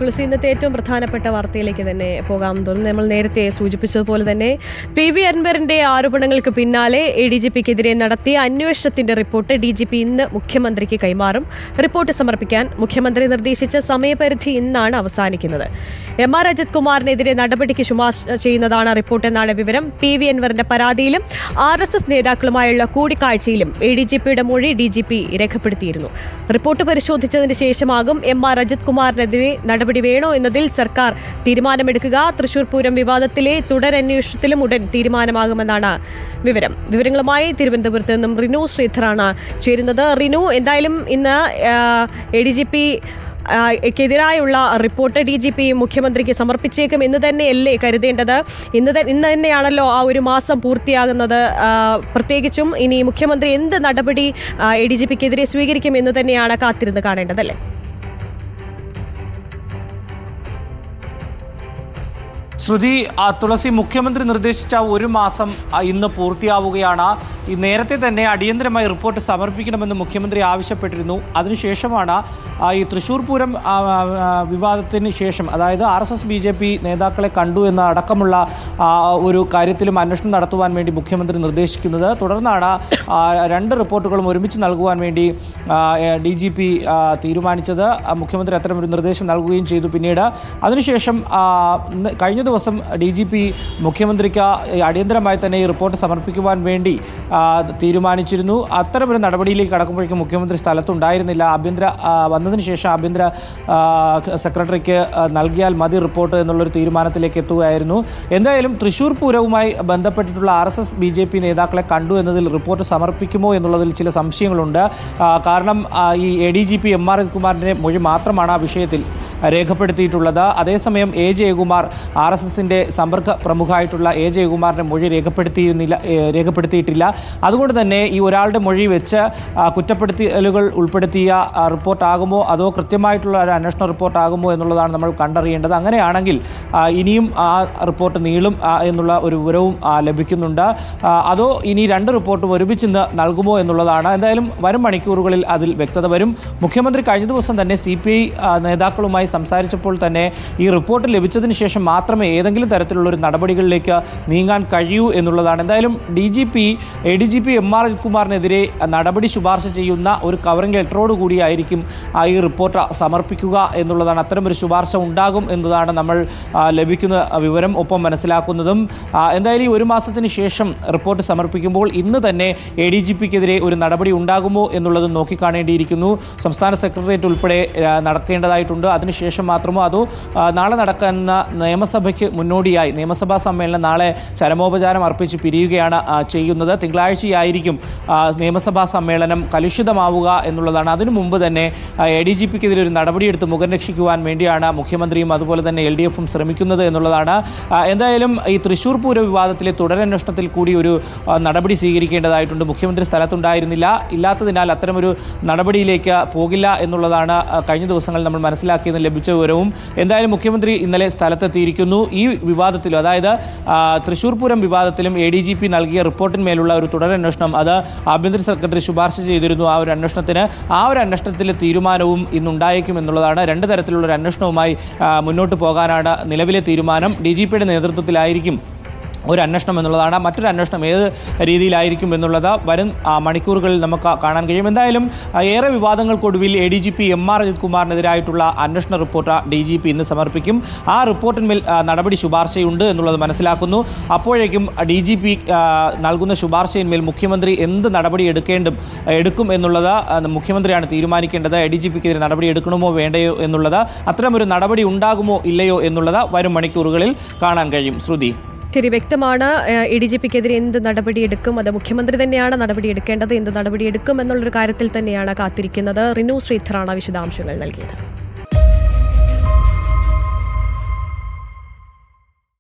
തുളസി, ഇന്നത്തെ ഏറ്റവും പ്രധാനപ്പെട്ട വാർത്തയിലേക്ക് തന്നെ പോകാൻ തോന്നുന്നു. നമ്മൾ നേരത്തെ സൂചിപ്പിച്ചതുപോലെ തന്നെ PV അൻവറിന്റെ ആരോപണങ്ങൾക്ക് പിന്നാലെ ADGPക്കെതിരെ നടത്തിയ അന്വേഷണത്തിന്റെ റിപ്പോർട്ട് DGP ഇന്ന് മുഖ്യമന്ത്രിക്ക് കൈമാറും. റിപ്പോർട്ട് സമർപ്പിക്കാൻ മുഖ്യമന്ത്രി നിർദ്ദേശിച്ച സമയപരിധി ഇന്നാണ് അവസാനിക്കുന്നത്. MR അജിത് കുമാറിനെതിരെ നടപടിക്ക് ശുപാർശ ചെയ്യുന്നതാണ് റിപ്പോർട്ട് എന്നാണ് വിവരം. PV അൻവറിന്റെ പരാതിയിലും RSS നേതാക്കളുമായുള്ള കൂടിക്കാഴ്ചയിലും ADGPയുടെ മൊഴി DGP രേഖപ്പെടുത്തിയിരുന്നു. റിപ്പോർട്ട് പരിശോധിച്ചതിന് ശേഷമാകും MR അജിത് കുമാറിനെതിരെ നടപടി വേണോ എന്നതിൽ സർക്കാർ തീരുമാനമെടുക്കുക. തൃശൂർ പൂരം വിവാദത്തിലെ തുടരന്വേഷണത്തിലും ഉടൻ തീരുമാനമാകുമെന്നാണ് വിവരങ്ങളുമായി തിരുവനന്തപുരത്ത് നിന്നും റിനു ശ്രീധറാണ് ചേരുന്നത്. റിനു, എന്തായാലും ഇന്ന് ADGP ക്കെതിരായുള്ള റിപ്പോർട്ട് DGP മുഖ്യമന്ത്രിക്ക് സമർപ്പിച്ചേക്കും എന്ന് തന്നെയല്ലേ കരുതേണ്ടത്? ഇന്ന് തന്നെയാണല്ലോ ആ ഒരു മാസം പൂർത്തിയാകുന്നത്. പ്രത്യേകിച്ചും ഇനി മുഖ്യമന്ത്രി എന്ത് നടപടി ADGPക്കെതിരെ സ്വീകരിക്കും എന്ന് തന്നെയാണ് കാത്തിരുന്ന് കാണേണ്ടതല്ലേ? ശ്രുതി, തുളസി, മുഖ്യമന്ത്രി നിർദ്ദേശിച്ച ഒരു മാസം ഇന്ന് പൂർത്തിയാവുകയാണ്. ഈ നേരത്തെ തന്നെ അടിയന്തരമായി റിപ്പോർട്ട് സമർപ്പിക്കണമെന്ന് മുഖ്യമന്ത്രി ആവശ്യപ്പെട്ടിരുന്നു. അതിനുശേഷമാണ് ഈ തൃശ്ശൂർ പൂരം വിവാദത്തിന് ശേഷം, അതായത് RSS BJP നേതാക്കളെ കണ്ടു എന്ന അടക്കമുള്ള ഒരു കാര്യത്തിലും അന്വേഷണം നടത്തുവാൻ വേണ്ടി മുഖ്യമന്ത്രി നിർദ്ദേശിക്കുന്നത്. തുടർന്നാണ് രണ്ട് റിപ്പോർട്ടുകളും ഒരുമിച്ച് നൽകുവാൻ വേണ്ടി DGP തീരുമാനിച്ചത്. മുഖ്യമന്ത്രി അത്തരമൊരു നിർദ്ദേശം നൽകുകയും ചെയ്തു. പിന്നീട് അതിനുശേഷം കഴിഞ്ഞ ദിവസം DGP മുഖ്യമന്ത്രിക്ക് അടിയന്തരമായി തന്നെ ഈ റിപ്പോർട്ട് സമർപ്പിക്കുവാൻ വേണ്ടി തീരുമാനിച്ചിരുന്നു. അത്തരമൊരു നടപടിയിലേക്ക് കടക്കുമ്പോഴേക്കും മുഖ്യമന്ത്രി സ്ഥലത്തുണ്ടായിരുന്നില്ല. വന്നതിന് ശേഷം ആഭ്യന്തര സെക്രട്ടറിക്ക് നൽകിയാൽ മതി റിപ്പോർട്ട് എന്നുള്ളൊരു തീരുമാനത്തിലേക്ക് എത്തുകയായിരുന്നു. എന്തായാലും തൃശ്ശൂർ പൂരവുമായി ബന്ധപ്പെട്ടിട്ടുള്ള RSS BJP നേതാക്കളെ കണ്ടു എന്നതിൽ റിപ്പോർട്ട് സമർപ്പിക്കുമോ എന്നുള്ളതിൽ ചില സംശയങ്ങളുണ്ട്. കാരണം ഈ ADGP MR അജിത് കുമാറിൻ്റെ മൊഴി മാത്രമാണ് ആ വിഷയത്തിൽ രേഖപ്പെടുത്തിയിട്ടുള്ളത്. അതേസമയം A ജയകുമാർ, RSSന്റെ സമ്പർക്ക പ്രമുഖമായിട്ടുള്ള A ജയകുമാറിൻ്റെ മൊഴി രേഖപ്പെടുത്തിയിട്ടില്ല. അതുകൊണ്ട് തന്നെ ഈ ഒരാളുടെ മൊഴി വെച്ച് കുറ്റപ്പെടുത്തലുകൾ ഉൾപ്പെടുത്തിയ റിപ്പോർട്ടാകുമോ അതോ കൃത്യമായിട്ടുള്ള ഒരു അന്വേഷണ റിപ്പോർട്ടാകുമോ എന്നുള്ളതാണ് നമ്മൾ കണ്ടറിയേണ്ടത്. അങ്ങനെയാണെങ്കിൽ ഇനിയും ആ റിപ്പോർട്ട് നീളും എന്നുള്ള ഒരു വിവരവും ലഭിക്കുന്നുണ്ട്. അതോ ഇനി രണ്ട് റിപ്പോർട്ടും ഒരുമിച്ച് നൽകുമോ എന്നുള്ളതാണ്. എന്തായാലും വരും മണിക്കൂറുകളിൽ അതിൽ വ്യക്തത വരും. മുഖ്യമന്ത്രി കഴിഞ്ഞ ദിവസം തന്നെ CPI നേതാക്കളുമായി സംസാരിച്ചപ്പോൾ തന്നെ ഈ റിപ്പോർട്ട് ലഭിച്ചതിന് ശേഷം മാത്രമേ ഏതെങ്കിലും തരത്തിലുള്ളൊരു നടപടികളിലേക്ക് നീങ്ങാൻ കഴിയൂ എന്നുള്ളതാണ്. എന്തായാലും ADGP MR അജിത് കുമാറിനെതിരെ നടപടി ശുപാർശ ചെയ്യുന്ന ഒരു കവറിംഗ് ലെറ്ററോട് കൂടിയായിരിക്കും ഈ റിപ്പോർട്ട് സമർപ്പിക്കുക എന്നുള്ളതാണ്. അത്തരമൊരു ശുപാർശ ഉണ്ടാകും എന്നതാണ് നമ്മൾ ലഭിക്കുന്ന വിവരം, ഒപ്പം മനസ്സിലാക്കുന്നതും. എന്തായാലും ഈ ഒരു മാസത്തിന് ശേഷം റിപ്പോർട്ട് സമർപ്പിക്കുമ്പോൾ ഇന്ന് തന്നെ ADGPക്കെതിരെ ഒരു നടപടി ഉണ്ടാകുമോ എന്നുള്ളത് നോക്കിക്കാണേണ്ടിയിരിക്കുന്നു. സംസ്ഥാന സെക്രട്ടേറിയറ്റ് ഉൾപ്പെടെ നടത്തേണ്ടതായിട്ടുണ്ട്. അതിനുശേഷം മാത്രമോ അതോ നാളെ നടക്കുന്ന നിയമസഭയ്ക്ക് മുന്നോടിയായി നിയമസഭാ സമ്മേളനം നാളെ ചരമോപചാരം അർപ്പിച്ച് പിരിയുകയാണ് ചെയ്യുന്നത്. തിങ്കളാഴ്ചയായിരിക്കും നിയമസഭാ സമ്മേളനം കലുഷിതമാവുക എന്നുള്ളതാണ്. അതിനു മുമ്പ് തന്നെ ADGPക്കെതിരെ ഒരു നടപടിയെടുത്ത് മുഖം രക്ഷിക്കുവാൻ വേണ്ടിയാണ് മുഖ്യമന്ത്രിയും അതുപോലെ തന്നെ LDFും ശ്രമിക്കുന്നത് എന്നുള്ളതാണ്. എന്തായാലും ഈ തൃശ്ശൂർ പൂര വിവാദത്തിലെ തുടരന്വേഷണത്തിൽ കൂടി ഒരു നടപടി സ്വീകരിക്കേണ്ടതായിട്ടുണ്ട്. മുഖ്യമന്ത്രി സ്ഥലത്തുണ്ടായിരുന്നില്ല, ഇല്ലാത്തതിനാൽ അത്തരമൊരു നടപടിയിലേക്ക് പോകില്ല എന്നുള്ളതാണ് കഴിഞ്ഞ ദിവസങ്ങളിൽ നമ്മൾ മനസ്സിലാക്കിയതിന് ലഭിച്ച വിവരവും. എന്തായാലും മുഖ്യമന്ത്രി ഇന്നലെ സ്ഥലത്തെത്തിയിരിക്കുന്നു. ഈ വിവാദത്തിലും, അതായത് തൃശ്ശൂർ പൂരം വിവാദത്തിലും ADGP നൽകിയ റിപ്പോർട്ടിന്മേലുള്ള ഒരു തുടരന്വേഷണം അത് ആഭ്യന്തര സെക്രട്ടറി ശുപാർശ ചെയ്തിരുന്നു. ആ ഒരു അന്വേഷണത്തിലെ തീരുമാനവും ഇന്നുണ്ടായേക്കും എന്നുള്ളതാണ്. രണ്ട് തരത്തിലുള്ള ഒരു അന്വേഷണവുമായി മുന്നോട്ട് പോകാനാണ് നിലവിലെ തീരുമാനം. DGPയുടെ നേതൃത്വത്തിലായിരിക്കും ഒരു അന്വേഷണം എന്നുള്ളതാണ്. മറ്റൊരു അന്വേഷണം ഏത് രീതിയിലായിരിക്കും എന്നുള്ളത് വരും മണിക്കൂറുകളിൽ നമുക്ക് കാണാൻ കഴിയും. എന്തായാലും ഏറെ വിവാദങ്ങൾക്കൊടുവിൽ ADGP MR അജിത് കുമാറിനെതിരായിട്ടുള്ള അന്വേഷണ റിപ്പോർട്ട് DGP ഇന്ന് സമർപ്പിക്കും. ആ റിപ്പോർട്ടിന്മേൽ നടപടി ശുപാർശയുണ്ട് എന്നുള്ളത് മനസ്സിലാക്കുന്നു. അപ്പോഴേക്കും DGP നൽകുന്ന ശുപാർശയിന്മേൽ മുഖ്യമന്ത്രി എന്ത് നടപടി എടുക്കും എന്നുള്ളത് മുഖ്യമന്ത്രിയാണ് തീരുമാനിക്കേണ്ടത്. ADGPക്കെതിരെ നടപടി എടുക്കണമോ വേണ്ടയോ എന്നുള്ളത്, അത്തരമൊരു നടപടി ഉണ്ടാകുമോ ഇല്ലയോ എന്നുള്ളത് വരും മണിക്കൂറുകളിൽ കാണാൻ കഴിയും. ശ്രുതി, ശരി, വ്യക്തമാണ്. ADGPക്കെതിരെ എന്ത് നടപടിയെടുക്കും, അത് മുഖ്യമന്ത്രി തന്നെയാണ് നടപടിയെടുക്കേണ്ടത്. എന്ത് നടപടിയെടുക്കും എന്നുള്ളൊരു കാര്യത്തിൽ തന്നെയാണ് കാത്തിരിക്കുന്നത്. റിനു ശ്രീധറാണ് വിശദാംശങ്ങൾ നൽകിയത്.